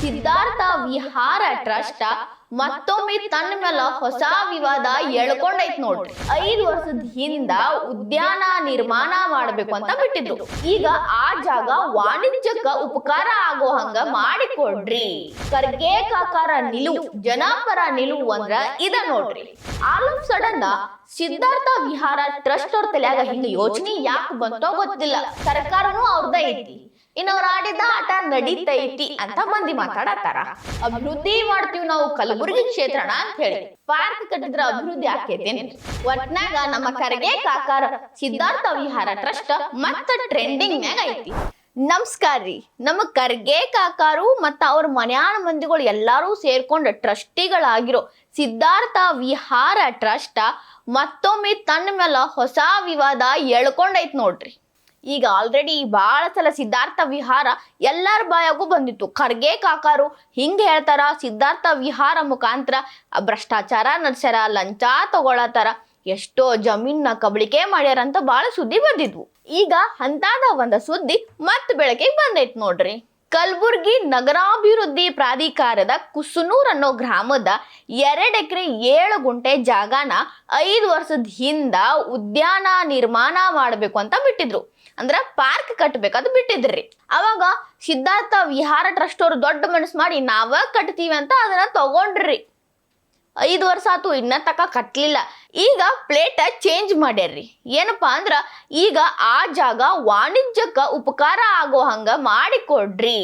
ಸಿದ್ಧಾರ್ಥ ವಿಹಾರ ಟ್ರಸ್ಟ್ ಮತ್ತೊಮ್ಮೆ ತನ್ನ ಮೇಲೆ ಹೊಸ ವಿವಾದ ಎಳ್ಕೊಂಡೈತ್ ನೋಡ್ರಿ. 5 ವರ್ಷದ ಹಿಂದ ಉದ್ಯಾನ ನಿರ್ಮಾಣ ಮಾಡ್ಬೇಕು ಅಂತ ಬಿಟ್ಟಿದ್ರು. ಈಗ ಆ ಜಾಗ ವಾಣಿಜ್ಯಕ್ಕ ಉಪಕಾರ ಆಗೋ ಹಂಗ ಮಾಡಿಕೊಡ್ರಿ. ಖರ್ಗೆ ಕಾಕಾರ ನಿಲುವು, ಜನಪರ ನಿಲುವು ಅಂದ್ರ ಇದ ನೋಡ್ರಿ. ಆಲ್ ಆಫ್ ಸಡನ್ ಸಿದ್ಧಾರ್ಥ ವಿಹಾರ ಟ್ರಸ್ಟ್ ಅವ್ರ ತಲೆಯಾಗ ಹಿಂಗ ಯೋಚನೆ ಯಾಕೆ ಬಂತೋ ಗೊತ್ತಿಲ್ಲ. ಸರ್ಕಾರನು ಅವ್ರದ ಐತಿ, ಇನ್ನವ್ರ ಆಡಿದ ಆಟ ನಡೀತೈತಿ ಅಂತ ಮಂದಿ ಮಾತಾಡತ್ತಾರ. ಅಭಿವೃದ್ಧಿ ಮಾಡ್ತೀವಿ ನಾವು ಕಲಬುರಗಿ ಕ್ಷೇತ್ರಣ ಅಂತ ಹೇಳಿ ಪಾರ್ಕ್ ಕಟ್ಟಿದ್ರ ಅಭಿವೃದ್ಧಿ ಆಕೇತೇನ್ರಿ? ಒಟ್ನಾಗ ನಮ್ಮ ಖರ್ಗೆ ಕಾಕಾರ ಸಿದ್ಧಾರ್ಥ ವಿಹಾರ ಟ್ರಸ್ಟ್ ಮತ್ತ ಟ್ರೆಂಡಿಂಗ್ ಮ್ಯಾಗ ಐತಿ. ನಮಸ್ಕಾರ ರೀ. ನಮ್ಮ ಖರ್ಗೆ ಕಾಕಾರು ಮತ್ತ ಅವ್ರ ಮನ್ಯಾನ ಮಂದಿಗಳು ಎಲ್ಲಾರು ಸೇರ್ಕೊಂಡ ಟ್ರಸ್ಟಿಗಳಾಗಿರೋ ಸಿದ್ಧಾರ್ಥ ವಿಹಾರ ಟ್ರಸ್ಟ್ ಮತ್ತೊಮ್ಮೆ ತನ್ನ ಮೇಲೆ ಹೊಸ ವಿವಾದ ಎಳ್ಕೊಂಡೈತ್ ನೋಡ್ರಿ. ಈಗ ಆಲ್ರೆಡಿ ಬಹಳ ಸಲ ಸಿದ್ಧಾರ್ಥ ವಿಹಾರ ಎಲ್ಲಾರ ಬಾಯಾಗೂ ಬಂದಿತ್ತು. ಖರ್ಗೆ ಕಾಕಾರು ಹಿಂಗ ಹೇಳ್ತಾರ, ಸಿದ್ಧಾರ್ಥ ವಿಹಾರ ಮುಖಾಂತರ ಭ್ರಷ್ಟಾಚಾರ ನಡೆಸ್ಯಾರ, ಲಂಚ ತಗೊಳತಾರ, ಎಷ್ಟೋ ಜಮೀನ ಕಬಳಿಕೆ ಮಾಡ್ಯಾರ ಅಂತ ಬಹಳ ಸುದ್ದಿ ಬಂದಿದ್ವು. ಈಗ ಅಂತಾದ ಒಂದ ಸುದ್ದಿ ಮತ್ ಬೆಳಕಿಗೆ ಬಂದೈತ್ ನೋಡ್ರಿ. ಕಲಬುರ್ಗಿ ನಗರಾಭಿವೃದ್ಧಿ ಪ್ರಾಧಿಕಾರದ ಕುಸುನೂರ್ ಅನ್ನೋ ಗ್ರಾಮದ 2 ಎಕರೆ 7 ಗುಂಟೆ ಜಾಗನ 5 ವರ್ಷದ ಹಿಂದ ಉದ್ಯಾನ ನಿರ್ಮಾಣ ಮಾಡ್ಬೇಕು ಅಂತ ಬಿಟ್ಟಿದ್ರು. ಅಂದ್ರ ಪಾರ್ಕ್ ಕಟ್ಬೇಕಂತ ಬಿಟ್ಟಿದ್ರಿ. ಅವಾಗ ಸಿದ್ಧಾರ್ಥ ವಿಹಾರ ಟ್ರಸ್ಟ್ ಅವ್ರು ದೊಡ್ಡ ಮನಸ್ಸು ಮಾಡಿ ನಾವ ಕಟ್ತೀವಿ ಅಂತ ಅದನ್ನ ತಗೊಂಡ್ರಿ. 5 ವರ್ಷ ಆತು, ಇನ್ನ ತಕ ಕಟ್ಲಿಲ್ಲ. ಈಗ ಪ್ಲೇಟ್ ಚೇಂಜ್ ಮಾಡ್ಯಾರ್ರಿ. ಏನಪ್ಪಾ ಅಂದ್ರ ಈಗ ಆ ಜಾಗ ವಾಣಿಜ್ಯಕ್ಕ ಉಪಕಾರ ಆಗೋ ಹಂಗ ಮಾಡಿಕೊಡ್ರಿ.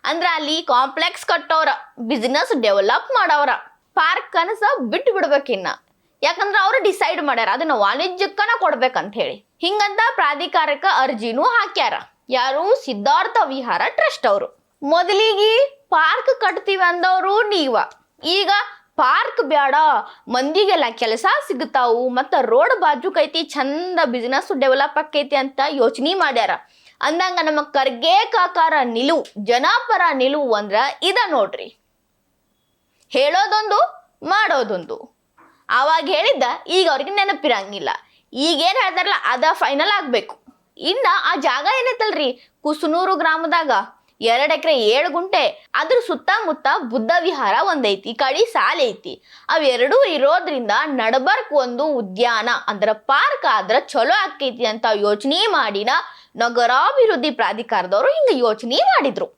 ಅಂದ್ರ ಅಲ್ಲಿ ಕಾಂಪ್ಲೆಕ್ಸ್ ಕಟ್ಟೋರ, ಬಿಸಿನೆಸ್ ಡೆವಲಪ್ ಮಾಡವ್ರ, ಪಾರ್ಕ್ ಕನಸ ಬಿಟ್ಟು ಬಿಡ್ಬೇಕಿನ್ನ. ಯಾಕಂದ್ರ ಅವ್ರು ಡಿಸೈಡ್ ಮಾಡ್ಯಾರ ಅದನ್ನ ವಾಣಿಜ್ಯಕ್ಕನ ಕೊಡ್ಬೇಕಂತ ಹೇಳಿ. ಹಿಂಗಂತ ಪ್ರಾಧಿಕಾರಕ್ಕ ಅರ್ಜಿನೂ ಹಾಕ್ಯಾರ. ಯಾರು? ಸಿದ್ಧಾರ್ಥ ವಿಹಾರ ಟ್ರಸ್ಟ್ ಅವರು. ಮೊದಲಿಗೆ ಪಾರ್ಕ್ ಕಟ್ತೀವಿ ಅಂದವರು ನೀವ, ಈಗ ಪಾರ್ಕ್ ಬ್ಯಾಡ, ಮಂದಿಗೆಲ್ಲ ಕೆಲಸ ಸಿಗ್ತಾವು ಮತ್ತ ರೋಡ್ ಬಾಜುಕೈತಿ, ಚಂದ ಬಿಸಿನೆಸ್ ಡೆವಲಪ್ ಆಕೈತಿ ಅಂತ ಯೋಚನೆ ಮಾಡ್ಯಾರ. ಅಂದಂಗ ನಮ್ಮ ಖರ್ಗೆ ಕಾಕಾರ ನಿಲುವು, ಜನಪರ ನಿಲುವು ಅಂದ್ರ ಇದ ನೋಡ್ರಿ. ಹೇಳೋದೊಂದು ಮಾಡೋದೊಂದು. ಅವಾಗ ಹೇಳಿದ್ದ ಈಗ ಅವ್ರಿಗೆ ನೆನಪಿರಂಗಿಲ್ಲ. ಈಗೇನ್ ಹೇಳ್ತಾರಲ್ಲ ಅದ ಫೈನಲ್ ಆಗ್ಬೇಕು. ಇನ್ನ ಆ ಜಾಗ ಏನೈತಲ್ರಿ ಕುಸುನೂರು ಗ್ರಾಮದಾಗ 2 ಎಕರೆ 7 ಗುಂಟೆ, ಅದ್ರ ಸುತ್ತಮುತ್ತ ಬುದ್ಧ ವಿಹಾರ ಒಂದೈತಿ, ಕಡಿ ಸಾಲ ಐತಿ. ಅವೆರಡೂ ಇರೋದ್ರಿಂದ ನಡಬರ್ಕ್ ಒಂದು ಉದ್ಯಾನ ಅಂದ್ರ ಪಾರ್ಕ್ ಆದ್ರ ಚಲೋ ಆಕೈತಿ ಅಂತ ಯೋಚನೆ ಮಾಡಿನ ನಗರಾಭಿವೃದ್ಧಿ ಪ್ರಾಧಿಕಾರದವರು ಹಿಂಗ ಯೋಚನೆ ಮಾಡಿದ್ರು.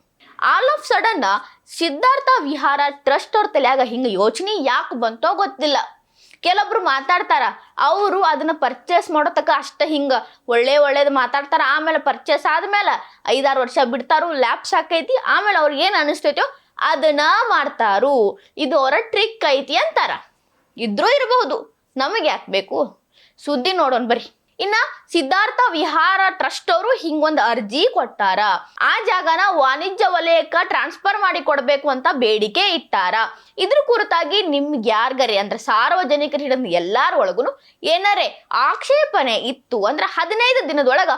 ಆಲ್ ಆಫ್ ಸಡನ್ ಸಿದ್ಧಾರ್ಥ ವಿಹಾರ ಟ್ರಸ್ಟ್ ಅವ್ರ ತಲೆಯಾಗ ಹಿಂಗ ಯೋಚನೆ ಯಾಕೆ ಬಂತೋ ಗೊತ್ತಿಲ್ಲ. ಕೆಲವೊಬ್ರು ಮಾತಾಡ್ತಾರ, ಅವರು ಅದನ್ನ ಪರ್ಚೇಸ್ ಮಾಡೋತಕ್ಕ ಅಷ್ಟ ಹಿಂಗ ಒಳ್ಳೇದ್ ಮಾತಾಡ್ತಾರ. ಆಮೇಲೆ ಪರ್ಚೇಸ್ ಆದ್ಮೇಲೆ 5-6 ವರ್ಷ ಬಿಡ್ತಾರು, ಲ್ಯಾಪ್ಸ್ ಆಕೈತಿ. ಆಮೇಲೆ ಅವ್ರಿಗೆ ಏನ್ ಅನಿಸ್ತೈತೋ ಅದನ್ನ ಮಾಡ್ತಾರು. ಇದು ಅವರ ಟ್ರಿಕ್ ಐತಿ ಅಂತಾರ. ಇದ್ರೂ ಇರಬಹುದು, ನಮಗೆ ಯಾಕೆ ಬೇಕು? ಸುದ್ದಿ ನೋಡೋಣ ಬರ್ರಿ. ಇನ್ನ ಸಿದ್ಧಾರ್ಥ ವಿಹಾರ ಟ್ರಸ್ಟ್ ಅವರು ಹಿಂಗೊಂದು ಅರ್ಜಿ ಕೊಟ್ಟಾರ. ಆ ಜಾಗನ ವಾಣಿಜ್ಯ ವಲಯಕ್ಕ ಟ್ರಾನ್ಸ್ಫರ್ ಮಾಡಿ ಕೊಡ್ಬೇಕು ಅಂತ ಬೇಡಿಕೆ ಇಟ್ಟಾರ. ಇದ್ರ ಕುರಿತಾಗಿ ನಿಮ್ಗೆ ಯಾರ್ಗರೆ ಅಂದ್ರೆ ಸಾರ್ವಜನಿಕರ ಹಿಡಿದ ಎಲ್ಲಾರ ಒಳಗುನು ಏನಾರೇ ಆಕ್ಷೇಪಣೆ ಇತ್ತು ಅಂದ್ರೆ 15 ದಿನದೊಳಗ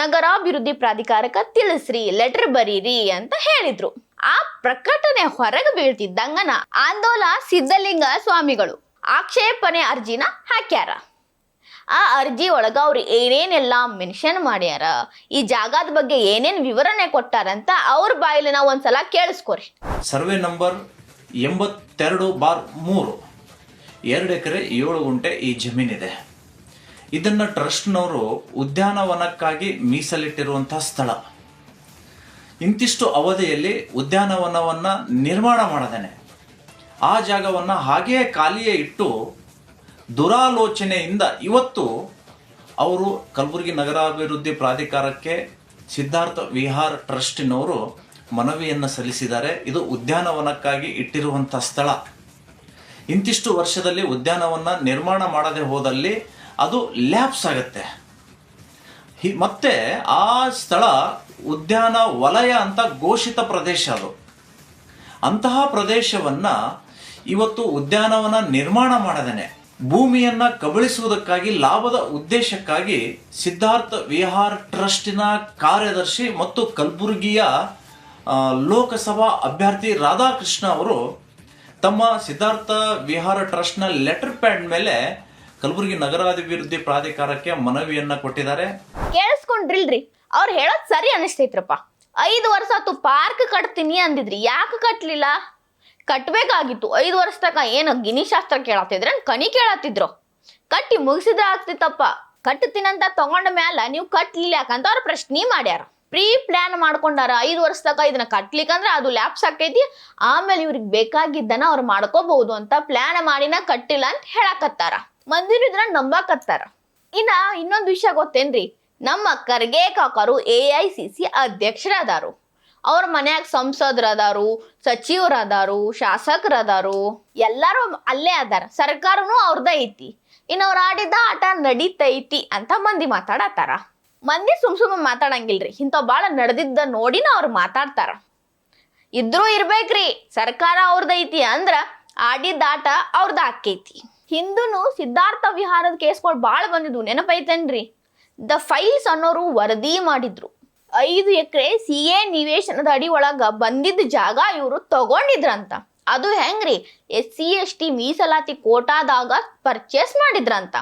ನಗರಾಭಿವೃದ್ಧಿ ಪ್ರಾಧಿಕಾರಕ್ಕ ತಿಳಿಸ್ರಿ, ಲೆಟರ್ ಬರೀರಿ ಅಂತ ಹೇಳಿದ್ರು. ಆ ಪ್ರಕಟಣೆ ಹೊರಗೆ ಬೀಳ್ತಿದ್ದಂಗನ ಆಂದೋಲ ಸಿದ್ಧಲಿಂಗ ಸ್ವಾಮಿಗಳು ಆಕ್ಷೇಪಣೆ ಅರ್ಜಿನ ಹಾಕ್ಯಾರ. ಆ ಅರ್ಜಿ ಒಳಗ ಅವ್ರು ಏನೇನೆಲ್ಲ ಮೆನ್ಷನ್ ಮಾಡ್ಯಾರ, ಈ ಜಾಗದ ಬಗ್ಗೆ ಏನೇನ್ ವಿವರಣೆ ಕೊಟ್ಟಾರಂತ ಅವ್ರ ಬಾಯಲ್ಲಿ ನಾವು ಒಂದ್ಸಲ ಕೇಳಿಸ್ಕೊರಿ. ಸರ್ವೆ ನಂಬರ್ 82/3 2 ಎಕರೆ 7 ಗುಂಟೆ ಈ ಜಮೀನಿದೆ. ಇದನ್ನ ಟ್ರಸ್ಟ್ನವರು ಉದ್ಯಾನವನಕ್ಕಾಗಿ ಮೀಸಲಿಟ್ಟಿರುವಂತಹ ಸ್ಥಳ. ಇಂತಿಷ್ಟು ಅವಧಿಯಲ್ಲಿ ಉದ್ಯಾನವನವನ್ನ ನಿರ್ಮಾಣ ಮಾಡದೇನೆ ಆ ಜಾಗವನ್ನ ಹಾಗೆಯೇ ಖಾಲಿಯೇ ಇಟ್ಟು ದುರಾಲೋಚನೆಯಿಂದ ಇವತ್ತು ಅವರು ಕಲಬುರಗಿ ನಗರಾಭಿವೃದ್ಧಿ ಪ್ರಾಧಿಕಾರಕ್ಕೆ ಸಿದ್ಧಾರ್ಥ ವಿಹಾರ ಟ್ರಸ್ಟಿನವರು ಮನವಿಯನ್ನು ಸಲ್ಲಿಸಿದ್ದಾರೆ. ಇದು ಉದ್ಯಾನವನಕ್ಕಾಗಿ ಇಟ್ಟಿರುವಂಥ ಸ್ಥಳ. ಇಂತಿಷ್ಟು ವರ್ಷದಲ್ಲಿ ಉದ್ಯಾನವನ ನಿರ್ಮಾಣ ಮಾಡದೆ ಹೋದಲ್ಲಿ ಅದು ಲ್ಯಾಪ್ಸ್ ಆಗುತ್ತೆ. ಮತ್ತೆ ಆ ಸ್ಥಳ ಉದ್ಯಾನ ವಲಯ ಅಂತ ಘೋಷಿತ ಪ್ರದೇಶ. ಅದು ಅಂತಹ ಪ್ರದೇಶವನ್ನ ಇವತ್ತು ಉದ್ಯಾನವನ ನಿರ್ಮಾಣ ಮಾಡದೇನೆ ಭೂಮಿಯನ್ನ ಕಬಳಿಸುವುದಕ್ಕಾಗಿ ಲಾಭದ ಉದ್ದೇಶಕ್ಕಾಗಿ ಸಿದ್ಧಾರ್ಥ ವಿಹಾರ ಟ್ರಸ್ಟಿನ ಕಾರ್ಯದರ್ಶಿ ಮತ್ತು ಕಲಬುರಗಿಯ ಲೋಕಸಭಾ ಅಭ್ಯರ್ಥಿ ರಾಧಾಕೃಷ್ಣ ಅವರು ತಮ್ಮ ಸಿದ್ಧಾರ್ಥ ವಿಹಾರ ಟ್ರಸ್ಟ್ನ ಲೆಟರ್ ಪ್ಯಾಡ್ ಮೇಲೆ ಕಲಬುರಗಿ ನಗರಾಭಿವೃದ್ಧಿ ಪ್ರಾಧಿಕಾರಕ್ಕೆ ಮನವಿಯನ್ನ ಕೊಟ್ಟಿದ್ದಾರೆ. ಕೇಳಿಸ್ಕೊಂಡ್ರಿಲ್ರಿ, ಅವ್ರು ಹೇಳೋದ್ ಸರಿ ಅನಿಸ್ತೈತ್ರಪ್ಪ. 5 ವರ್ಷ ಆತು ಪಾರ್ಕ್ ಕಟ್ತೀನಿ ಅಂದಿದ್ರಿ, ಯಾಕೆ ಕಟ್ಲಿಲ್ಲ? ಕಟ್ಬೇಕಾಗಿತ್ತು. 5 ವರ್ಷ ತನಕ ಏನು ಗಿನಿಶಾಸ್ತ್ರ ಕೇಳತ್ತಿದ್ರೆ ಕಣಿ ಕೇಳತ್ತಿದ್ರು, ಕಟ್ಟಿ ಮುಗಿಸಿದ್ರೆ ಆಗ್ತಿತ್ತಪ್ಪ. ಕಟ್ಟುತ್ತೀನಂತ ತಗೊಂಡ ಮ್ಯಾಲ ನೀವು ಕಟ್ಲಿಲ್ಲ ಯಾಕಂತ ಅವ್ರ ಪ್ರಶ್ನೆ ಮಾಡ್ಯಾರ. ಪ್ರೀ ಪ್ಲಾನ್ ಮಾಡ್ಕೊಂಡಾರ 5 ವರ್ಷ ತನಕ ಇದನ್ನ ಕಟ್ಲಿಕ್ಕಂದ್ರೆ ಅದು ಲ್ಯಾಪ್ಸ್ ಆಕೈತಿ, ಆಮೇಲೆ ಇವ್ರಿಗೆ ಬೇಕಾಗಿದ್ದನ ಅವ್ರು ಮಾಡ್ಕೋಬಹುದು ಅಂತ ಪ್ಲಾನ್ ಮಾಡಿನ ಕಟ್ಟಿಲ್ಲ ಅಂತ ಹೇಳಕತ್ತಾರ. ಮಂದಿರ ಇದನ್ನ ನಂಬಾಕತ್ತಾರ. ಇನ್ನ ಇನ್ನೊಂದು ವಿಷಯ ಗೊತ್ತೇನ್ರಿ, ನಮ್ಮ ಖರ್ಗೆ ಕಾಕರು AICC ಅಧ್ಯಕ್ಷರದಾರು. ಅವ್ರ ಮನ್ಯಾಗ ಸಂಸದರದಾರು, ಸಚಿವರದಾರು, ಶಾಸಕರದಾರು, ಎಲ್ಲಾರು ಅಲ್ಲೇ ಅದಾರ. ಸರ್ಕಾರನು ಅವ್ರದ ಐತಿ. ಇನ್ನು ಅವ್ರು ಆಡಿದ ಆಟ ನಡೀತೈತಿ ಅಂತ ಮಂದಿ ಮಾತಾಡತ್ತಾರ. ಮಂದಿ ಸುಮ್ ಮಾತಾಡಂಗಿಲ್ರಿ, ಇಂಥವ್ ಬಾಳ ನಡೆದಿದ್ದ ನೋಡಿನ ಅವ್ರು ಮಾತಾಡ್ತಾರ. ಇದ್ರೂ ಇರ್ಬೇಕ್ರಿ, ಸರ್ಕಾರ ಅವ್ರದೈತಿ ಅಂದ್ರ ಆಡಿದ ಆಟ ಅವ್ರದ ಆಕೈತಿ. ಹಿಂದೂನು ಸಿದ್ಧಾರ್ಥ ವಿಹಾರದ ಕೇಸ್ಗಳು ಬಾಳ ಬಂದಿದ್ವು, ನೆನಪೈತೇನ್ರಿ? ದ ಫೈಲ್ಸ್ ಅನ್ನೋರು ವರದಿ ಮಾಡಿದ್ರು. 5 ಎಕರೆ CA ನಿವೇಶನದ ಅಡಿ ಒಳಗ ಬಂದಿದ್ದ ಜಾಗ ಇವರು ತಗೊಂಡಿದ್ರಂತ. ಅದು ಹೆಂಗ್ರಿ? SC ST ಮೀಸಲಾತಿ ಕೋಟಾದಾಗ ಪರ್ಚೇಸ್ ಮಾಡಿದ್ರಂತ.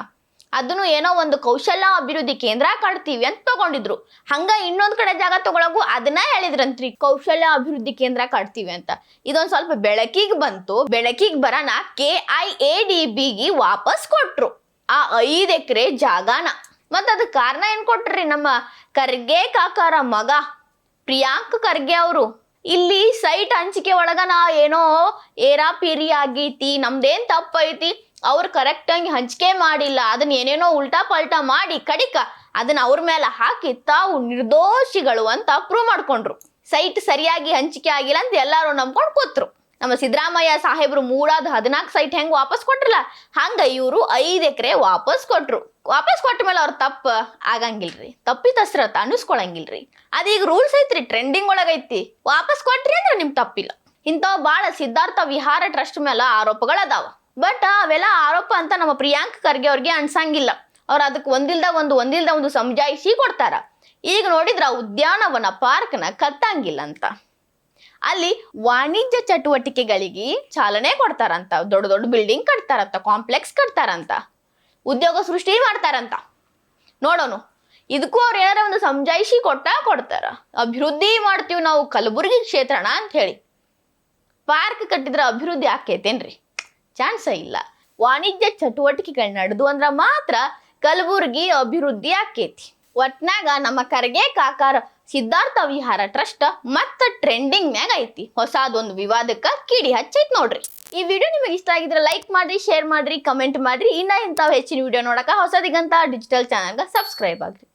ಅದನ್ನು ಏನೋ ಒಂದು ಕೌಶಲ್ಯ ಅಭಿವೃದ್ಧಿ ಕೇಂದ್ರ ಕಟ್ತೀವಿ ಅಂತ ತಗೊಂಡಿದ್ರು. ಹಂಗ ಇನ್ನೊಂದ್ ಕಡೆ ಜಾಗ ತಗೊಳಗು ಅದನ್ನ ಹೇಳಿದ್ರಂತ್ರಿ, ಕೌಶಲ್ಯ ಅಭಿವೃದ್ಧಿ ಕೇಂದ್ರ ಕಟ್ತೀವಿ ಅಂತ. ಇದೊಂದ್ ಸ್ವಲ್ಪ ಬೆಳಕಿಗೆ ಬಂತು. ಬೆಳಕಿಗೆ ಬರೋಣ KIADBಗೆ ವಾಪಸ್ ಕೊಟ್ರು ಆ 5 ಎಕರೆ ಜಾಗನ. ಮತ್ತ ಅದಕ್ಕೆ ಕಾರಣ ಏನ್ ಕೊಟ್ರಿ? ನಮ್ಮ ಖರ್ಗೆ ಕಾಕಾರ ಮಗ ಪ್ರಿಯಾಂಕ್ ಖರ್ಗೆ ಅವರು ಇಲ್ಲಿ ಸೈಟ್ ಹಂಚಿಕೆ ಒಳಗ ನಾ ಏನೋ ಏರಾಪೀರಿ ಆಗೈತಿ, ನಮ್ದೇನ್ ತಪ್ಪೈತಿ, ಅವ್ರು ಕರೆಕ್ಟಾಗಿ ಹಂಚಿಕೆ ಮಾಡಿಲ್ಲ, ಅದನ್ನ ಏನೇನೋ ಉಲ್ಟಾ ಪಲ್ಟಾ ಮಾಡಿ ಕಡಿಕ ಅದನ್ನ ಅವ್ರ ಮೇಲೆ ಹಾಕಿ ತಾವು ನಿರ್ದೋಷಿಗಳು ಅಂತ ಪ್ರೂವ್ ಮಾಡ್ಕೊಂಡ್ರು. ಸೈಟ್ ಸರಿಯಾಗಿ ಹಂಚಿಕೆ ಆಗಿಲ್ಲ ಅಂತ ಎಲ್ಲಾರು ನಂಬ್ಕೊಂಡು ಕೂತ್ರು. ನಮ್ಮ ಸಿದ್ದರಾಮಯ್ಯ ಸಾಹೇಬ್ರು ಮೂಡಾದ 14 ಸೈಟ್ ಹೆಂಗ್ ವಾಪಸ್ ಕೊಟ್ರಲ್ಲ, ಹಂಗ ಇವರು 5 ಎಕರೆ ವಾಪಸ್ ಕೊಟ್ರು. ವಾಪಸ್ ಕೊಟ್ಟ ಮೇಲೆ ಅವ್ರ ತಪ್ಪ ಆಗಂಗಿಲ್ರಿ, ತಪ್ಪಿತಸ್ರತ ಅನಿಸ್ಕೊಳಂಗಿಲ್ರಿ. ಅದೀಗ ರೂಲ್ಸ್ ಐತ್ರಿ, ಟ್ರೆಂಡಿಂಗ್ ಒಳಗೈತಿ. ವಾಪಸ್ ಕೊಟ್ರಿ ಅಂದ್ರೆ ನಿಮ್ ತಪ್ಪಿಲ್ಲ. ಇಂಥವ್ ಬಾಳ ಸಿದ್ಧಾರ್ಥ ವಿಹಾರ ಟ್ರಸ್ಟ್ ಮೇಲೆ ಆರೋಪಗಳದಾವ. ಬಟ್ ಅವೆಲ್ಲ ಆರೋಪ ಅಂತ ನಮ್ಮ ಪ್ರಿಯಾಂಕ್ ಖರ್ಗೆ ಅವ್ರಿಗೆ ಅನ್ಸಂಗಿಲ್ಲ. ಅವ್ರು ಅದಕ್ಕೆ ಒಂದಿಲ್ದ ಒಂದು ಸಮಜಾಯಿಸಿ ಕೊಡ್ತಾರ. ಈಗ ನೋಡಿದ್ರ ಉದ್ಯಾನವನ ಪಾರ್ಕ್ನ ಕಟ್ಟಂಗಿಲ್ಲ ಅಂತ, ಅಲ್ಲಿ ವಾಣಿಜ್ಯ ಚಟುವಟಿಕೆಗಳಿಗೆ ಚಾಲನೆ ಕೊಡ್ತಾರಂತ, ದೊಡ್ಡ ದೊಡ್ಡ ಬಿಲ್ಡಿಂಗ್ ಕಟ್ತಾರಂತ, ಕಾಂಪ್ಲೆಕ್ಸ್ ಕಟ್ತಾರಂತ, ಉದ್ಯೋಗ ಸೃಷ್ಟಿ ಮಾಡ್ತಾರಂತ. ನೋಡೋಣ, ಇದಕ್ಕೂ ಅವ್ರು ಏನಾರ ಒಂದು ಸಮಜಾಯಿಸಿ ಕೊಡ್ತಾರ. ಅಭಿವೃದ್ಧಿ ಮಾಡ್ತೀವಿ ನಾವು ಕಲಬುರಗಿ ಕ್ಷೇತ್ರಣ ಅಂತ ಹೇಳಿ. ಪಾರ್ಕ್ ಕಟ್ಟಿದ್ರೆ ಅಭಿವೃದ್ಧಿ ಆಕೈತೇನ್ರಿ? ಚಾನ್ಸ ಇಲ್ಲ. ವಾಣಿಜ್ಯ ಚಟುವಟಿಕೆಗಳು ನಡೆದು ಅಂದ್ರ ಮಾತ್ರ ಕಲಬುರಗಿ ಅಭಿವೃದ್ಧಿ ಆಕೈತಿ. ಒಟ್ನಾಗ ನಮ್ಮ ಖರ್ಗೆ ಕಾಕಾರ ಸಿದ್ಧಾರ್ಥ ವಿಹಾರ ಟ್ರಸ್ಟ್ ಮತ್ತ ಟ್ರೆಂಡಿಂಗ್ ಮ್ಯಾಗ ಐತಿ. ಹೊಸದೊಂದು ವಿವಾದಕ್ಕ ಕಿಡಿ ಹಚ್ಚೈತ್ ನೋಡ್ರಿ. ಈ ವಿಡಿಯೋ ನಿಮಗೆ ಇಷ್ಟ ಆಗಿದ್ರೆ ಲೈಕ್ ಮಾಡ್ರಿ, ಶೇರ್ ಮಾಡ್ರಿ, ಕಮೆಂಟ್ ಮಾಡ್ರಿ. ಇನ್ನ ಇಂಥವು ಹೆಚ್ಚಿನ ವಿಡಿಯೋ ನೋಡಕ ಹೊಸದಿಗಂತ ಡಿಜಿಟಲ್ ಚಾನಲ್ಗೆ ಸಬ್ಸ್ಕ್ರೈಬ್ ಆಗ್ರಿ.